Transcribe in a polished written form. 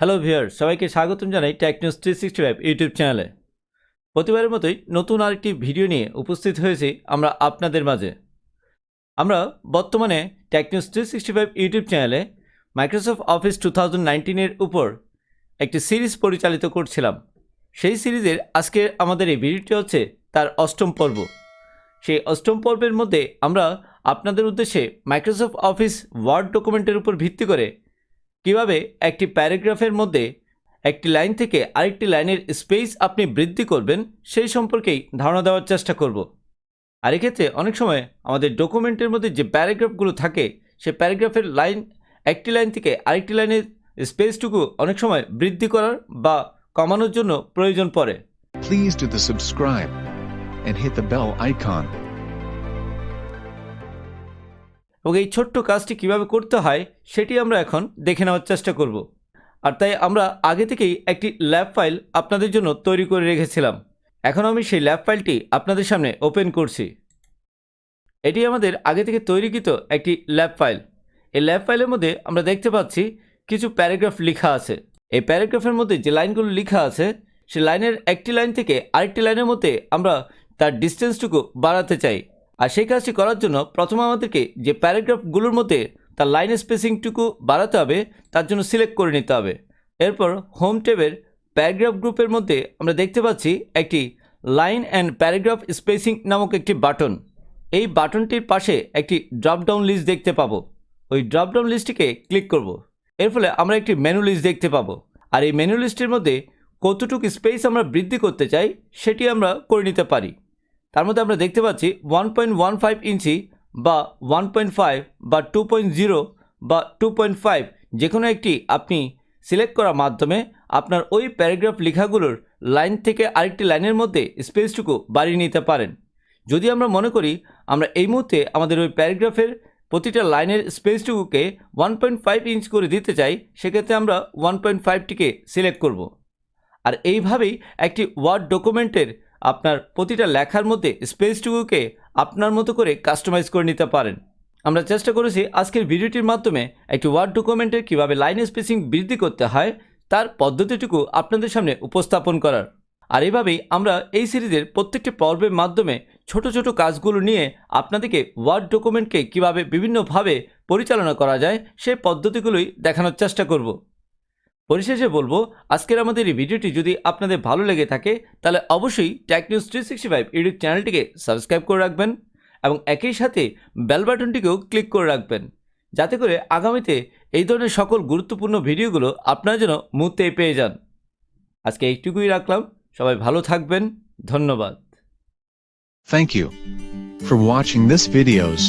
Hello viewer, সবাইকে স্বাগতম জানাই টেক নিউজ 365 ইউটিউব চ্যানেলে। প্রতিবারের মতোই নতুন আরেকটি ভিডিও নিয়ে উপস্থিত হয়েছি আমরা আপনাদের মাঝে। আমরা বর্তমানে টেক নিউজ 365 ইউটিউব চ্যানেলে মাইক্রোসফট অফিস 2019 উপর একটি সিরিজ পরিচালিত করছিলাম। সেই সিরিজের আজকে আমাদের এই ভিডিওটি হচ্ছে তার অষ্টম পর্ব। সেই অষ্টম পর্বের মধ্যে আমরা আপনাদের উদ্দেশ্যে মাইক্রোসফট অফিস ওয়ার্ড ডকুমেন্টের উপর ভিত্তি করে কিভাবে একটি প্যারাগ্রাফের মধ্যে একটি লাইন থেকে আরেকটি লাইনের স্পেস আপনি বৃদ্ধি করবেন সেই সম্পর্কেই ধারণা দেওয়ার চেষ্টা করব। আর এক্ষেত্রে অনেক সময় আমাদের ডকুমেন্টের মধ্যে যে প্যারাগ্রাফগুলো থাকে সেই প্যারাগ্রাফের একটি লাইন থেকে আরেকটি লাইনের স্পেসটুকু অনেক সময় বৃদ্ধি করার বা কমানোর জন্য প্রয়োজন পড়ে। Please do the subscribe and hit the bell icon. এবং এই ছোট্ট কাজটি কিভাবে করতে হয় সেটি আমরা এখন দেখে নেওয়ার চেষ্টা করব। আর তাই আমরা আগে থেকেই একটি ল্যাব ফাইল আপনাদের জন্য তৈরি করে রেখেছিলাম। এখন আমি সেই ল্যাব ফাইলটি আপনাদের সামনে ওপেন করছি। এটি আমাদের আগে থেকে তৈরিকৃত একটি ল্যাব ফাইল। এই ল্যাব ফাইলের মধ্যে আমরা দেখতে পাচ্ছি কিছু প্যারাগ্রাফ লেখা আছে। এই প্যারাগ্রাফের মধ্যে যে লাইনগুলো লেখা আছে সেই লাইনের একটি লাইন থেকে আরেকটি লাইনের মধ্যে আমরা তার ডিস্টেন্সটুকু বাড়াতে চাই। আর সেই কাজটি করার জন্য প্রথমে আমাদেরকে যে প্যারাগ্রাফগুলোর মধ্যে তার লাইন স্পেসিংটুকু বাড়াতে হবে তার জন্য সিলেক্ট করে নিতে হবে। এরপর হোম ট্যাবের প্যারাগ্রাফ গ্রুপের মধ্যে আমরা দেখতে পাচ্ছি একটি লাইন অ্যান্ড প্যারাগ্রাফ স্পেসিং নামক একটি বাটন। এই বাটনটির পাশে একটি ড্রপডাউন লিস্ট দেখতে পাবো। ওই ড্রপডাউন লিস্টটিকে ক্লিক করব। এর ফলে আমরা একটি মেনু লিস্ট দেখতে পাবো। আর এই মেনু লিস্টের মধ্যে কতটুকু স্পেস আমরা বৃদ্ধি করতে চাই সেটি আমরা করে নিতে পারি। তার মধ্যে আমরা দেখতে পাচ্ছি 1.15 ইঞ্চি বা 1.5 বা 2.0 বা 2.5 যে কোনো একটি আপনি সিলেক্ট করার মাধ্যমে আপনার ওই প্যারাগ্রাফ লেখাগুলোর লাইন থেকে আরেকটি লাইনের মধ্যে স্পেসটুকু বাড়িয়ে নিতে পারেন। যদি আমরা মনে করি আমরা এই মুহূর্তে আমাদের ওই প্যারাগ্রাফের প্রতিটা লাইনের স্পেসটুকুকে 1.5 ইঞ্চ করে দিতে চাই, সেক্ষেত্রে আমরা 1.5টিকে সিলেক্ট করব। আর এইভাবেই একটি ওয়ার্ড ডকুমেন্টের আপনার প্রতিটা লেখার মধ্যে স্পেসটুকুকে আপনার মতো করে কাস্টমাইজ করে নিতে পারেন। আমরা চেষ্টা করেছি আজকের ভিডিওটির মাধ্যমে একটি ওয়ার্ড ডকুমেন্টের কীভাবে লাইন স্পেসিং বৃদ্ধি করতে হয় তার পদ্ধতিটুকু আপনাদের সামনে উপস্থাপন করার। আর এইভাবেই আমরা এই সিরিজের প্রত্যেকটি পর্বের মাধ্যমে ছোট ছোট কাজগুলো নিয়ে আপনাদেরকে ওয়ার্ড ডকুমেন্টকে কীভাবে বিভিন্নভাবে পরিচালনা করা যায় সেই পদ্ধতিগুলোই দেখানোর চেষ্টা করব। পরিশেষে বলবো, আজকের আমাদের এই ভিডিওটি যদি আপনাদের ভালো লেগে থাকে তাহলে অবশ্যই টেক নিউজ 365 ইউটিউব চ্যানেলটিকে সাবস্ক্রাইব করে রাখবেন এবং একই সাথে বেল বাটনটিকেও ক্লিক করে রাখবেন, যাতে করে আগামীতে এই ধরনের সকল গুরুত্বপূর্ণ ভিডিওগুলো আপনারা যেন মুহূর্তেই পেয়ে যান। আজকে এইটুকুই রাখলাম। সবাই ভালো থাকবেন। ধন্যবাদ। Thank you for watching this videos.